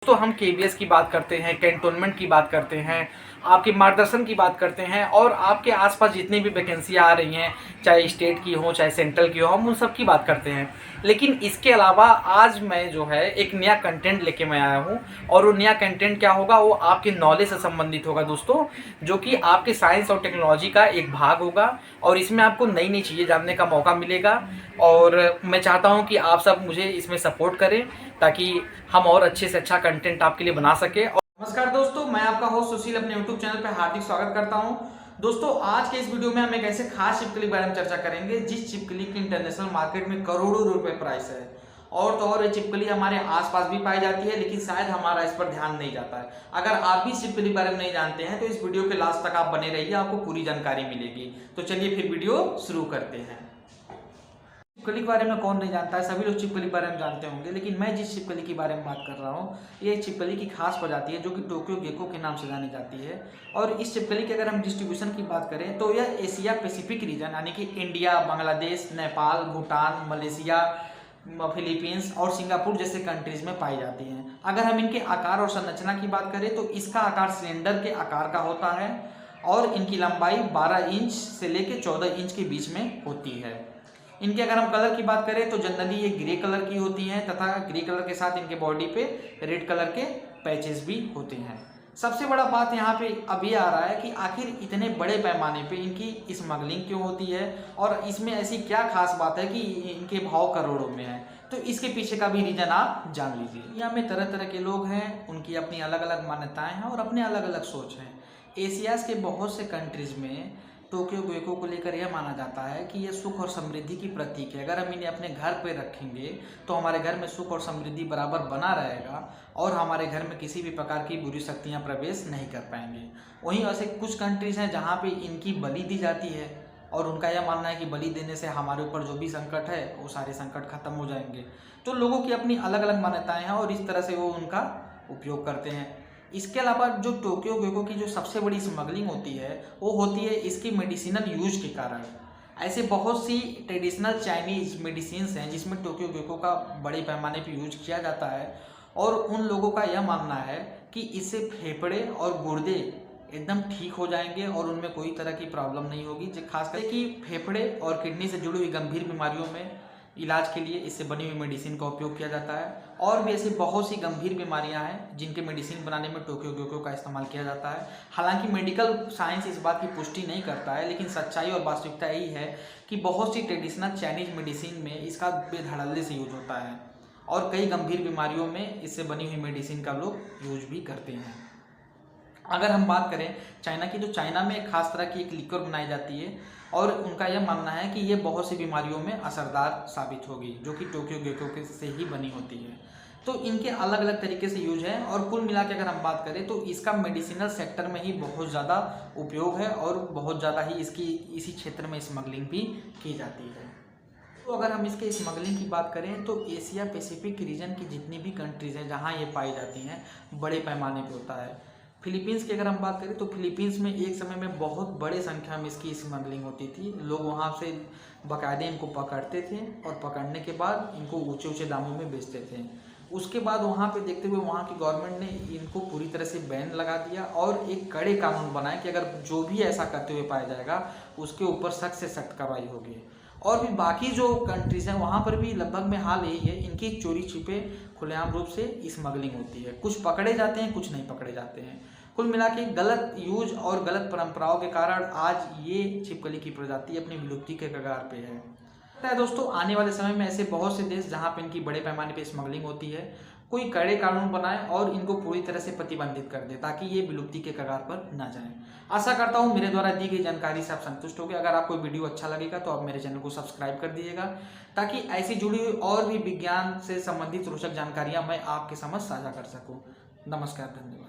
तो हम केबीएस की बात करते हैं, कैंटोनमेंट की बात करते हैं, आपके मार्गदर्शन की बात करते हैं और आपके आसपास जितनी भी वैकेंसी आ रही हैं, चाहे स्टेट की हो चाहे सेंट्रल की हो, हम उन सब की बात करते हैं। लेकिन इसके अलावा आज मैं जो है एक नया कंटेंट लेके मैं आया हूँ और वो नया कंटेंट क्या होगा, वो आपके नॉलेज से संबंधित होगा दोस्तों, जो कि आपके साइंस और टेक्नोलॉजी का एक भाग होगा और इसमें आपको नई नई चीज़ें जानने का मौका मिलेगा। और मैं चाहता हूँ कि आप सब मुझे इसमें सपोर्ट करें ताकि हम और अच्छे से अच्छा कंटेंट आपके लिए बना सके। नमस्कार दोस्तों, मैं आपका होस्ट सुशील अपने यूट्यूब चैनल पर हार्दिक स्वागत करता हूं। दोस्तों, आज के इस वीडियो में हम एक ऐसे खास चिपकली के बारे में चर्चा करेंगे जिस चिपकली की इंटरनेशनल मार्केट में करोड़ों रुपए प्राइस है। और तो और ये चिपकली हमारे आसपास भी पाई जाती है, लेकिन शायद हमारा इस पर ध्यान नहीं जाता है। अगर आप भी इस चिपकली के बारे में नहीं जानते हैं तो इस वीडियो के लास्ट तक आप बने रहिए, आपको पूरी जानकारी मिलेगी। तो चलिए फिर वीडियो शुरू करते हैं। चिपकली के बारे में कौन नहीं जानता है, सभी लोग चिपकली के बारे में जानते होंगे, लेकिन मैं जिस चिपकली के बारे में बात कर रहा हूँ ये चिपकली की खास प्रजाति है जो कि टोक्यो गेको के नाम से जानी जाती है। और इस चिपकली की अगर हम डिस्ट्रीब्यूशन की बात करें तो यह एशिया पैसिफिक रीजन यानी कि India, Bangladesh, Nepal, Bhutan, Malaysia, Philippines और सिंगापुर जैसे कंट्रीज में पाई जाती हैं। अगर हम इनके आकार और संरचना की बात करें तो इसका आकार सिलेंडर के आकार का होता है और इनकी लंबाई 12 इंच से लेकर 14 इंच के बीच में होती है। इनके अगर हम कलर की बात करें तो जनरली ये ग्रे कलर की होती हैं तथा ग्रे कलर के साथ इनके बॉडी पे रेड कलर के पैचेस भी होते हैं। सबसे बड़ा बात यहाँ पे अब ये आ रहा है कि आखिर इतने बड़े पैमाने पे इनकी स्मगलिंग क्यों होती है और इसमें ऐसी क्या खास बात है कि इनके भाव करोड़ों में है। तो इसके पीछे का भी रीजन आप जान लीजिए। यहाँ में तरह तरह के लोग हैं, उनकी अपनी अलग अलग मान्यताएं हैं और अपने अलग अलग सोच हैं। एशियाज़ के बहुत से कंट्रीज में टोक्यो गेको को लेकर यह माना जाता है कि यह सुख और समृद्धि की प्रतीक है। अगर हम इन्हें अपने घर पे रखेंगे तो हमारे घर में सुख और समृद्धि बराबर बना रहेगा और हमारे घर में किसी भी प्रकार की बुरी शक्तियां प्रवेश नहीं कर पाएंगे। वहीं ऐसे कुछ कंट्रीज हैं जहां पे इनकी बलि दी जाती है और उनका यह मानना है कि बलि देने से हमारे ऊपर जो भी संकट है वो सारे संकट खत्म हो जाएंगे। तो लोगों की अपनी अलग अलग मान्यताएं हैं और इस तरह से वो उनका उपयोग करते हैं। इसके अलावा जो टोक्यो गेको की जो सबसे बड़ी स्मगलिंग होती है वो होती है इसकी मेडिसिनल यूज के कारण। ऐसे बहुत सी ट्रेडिशनल चाइनीज मेडिसिन हैं जिसमें टोक्यो गेको का बड़े पैमाने पर यूज किया जाता है और उन लोगों का यह मानना है कि इससे फेफड़े और गुर्दे एकदम ठीक हो जाएंगे और उनमें कोई तरह की प्रॉब्लम नहीं होगी। जो खासकर कि फेफड़े और किडनी से जुड़ी हुई गंभीर बीमारियों में इलाज के लिए इससे बनी हुई मेडिसिन का उपयोग किया जाता है। और भी ऐसी बहुत सी गंभीर बीमारियां हैं जिनके मेडिसिन बनाने में टोक्यो गेको का इस्तेमाल किया जाता है। हालांकि मेडिकल साइंस इस बात की पुष्टि नहीं करता है, लेकिन सच्चाई और वास्तविकता यही है कि बहुत सी ट्रेडिशनल चाइनीज मेडिसिन में इसका बेधड़ल्ले से यूज होता है और कई गंभीर बीमारियों में इससे बनी हुई मेडिसिन का लोग यूज भी करते हैं। अगर हम बात करें चाइना की, तो चाइना में एक खास तरह की एक लिक्विड बनाई जाती है और उनका यह मानना है कि ये बहुत सी बीमारियों में असरदार साबित होगी, जो कि टोक्यो गेको के से ही बनी होती है। तो इनके अलग अलग तरीके से यूज है और कुल मिला के अगर हम बात करें तो इसका मेडिसिनल सेक्टर में ही बहुत ज़्यादा उपयोग है और बहुत ज़्यादा ही इसकी इसी क्षेत्र में स्मगलिंग भी की जाती है। तो अगर हम इसके स्मगलिंग की बात करें तो एशिया पैसिफिक रीजन की जितनी भी कंट्रीज़ हैं जहाँ ये पाई जाती हैं बड़े पैमाने पर होता है। फिलीपींस की अगर हम बात करें तो फिलीपींस में एक समय में बहुत बड़े संख्या में इसकी स्मगलिंग होती थी। लोग वहाँ से बाकायदे इनको पकड़ते थे और पकड़ने के बाद इनको ऊंचे ऊंचे दामों में बेचते थे। उसके बाद वहाँ पे देखते हुए वहाँ की गवर्नमेंट ने इनको पूरी तरह से बैन लगा दिया और एक कड़े कानून बनाए कि अगर जो भी ऐसा करते हुए पाया जाएगा उसके ऊपर सख्त से सख्त कार्रवाई होगी। और भी बाकी जो कंट्रीज़ हैं वहाँ पर भी लगभग में हाल यही है, इनकी चोरी छिपे खुलेआम रूप से स्मगलिंग होती है। कुछ पकड़े जाते हैं, कुछ नहीं पकड़े जाते हैं। कुल मिला के गलत यूज और गलत परंपराओं के कारण आज ये छिपकली की प्रजाति अपनी विलुप्ति के कगार पे है। लगता है दोस्तों आने वाले समय में ऐसे बहुत से देश जहाँ पे इनकी बड़े पैमाने पे स्मगलिंग होती है कोई कड़े कानून बनाए और इनको पूरी तरह से प्रतिबंधित कर दे ताकि ये विलुप्ति के कगार पर ना जाए। आशा करता हूँ मेरे द्वारा दी गई जानकारी से आप संतुष्ट हो गए। अगर आपको वीडियो अच्छा लगेगा तो आप मेरे चैनल को सब्सक्राइब कर दीजिएगा ताकि ऐसी जुड़ी हुई और भी विज्ञान से संबंधित रोचक जानकारियाँ मैं आपके समझ साझा कर सकूँ। नमस्कार, धन्यवाद।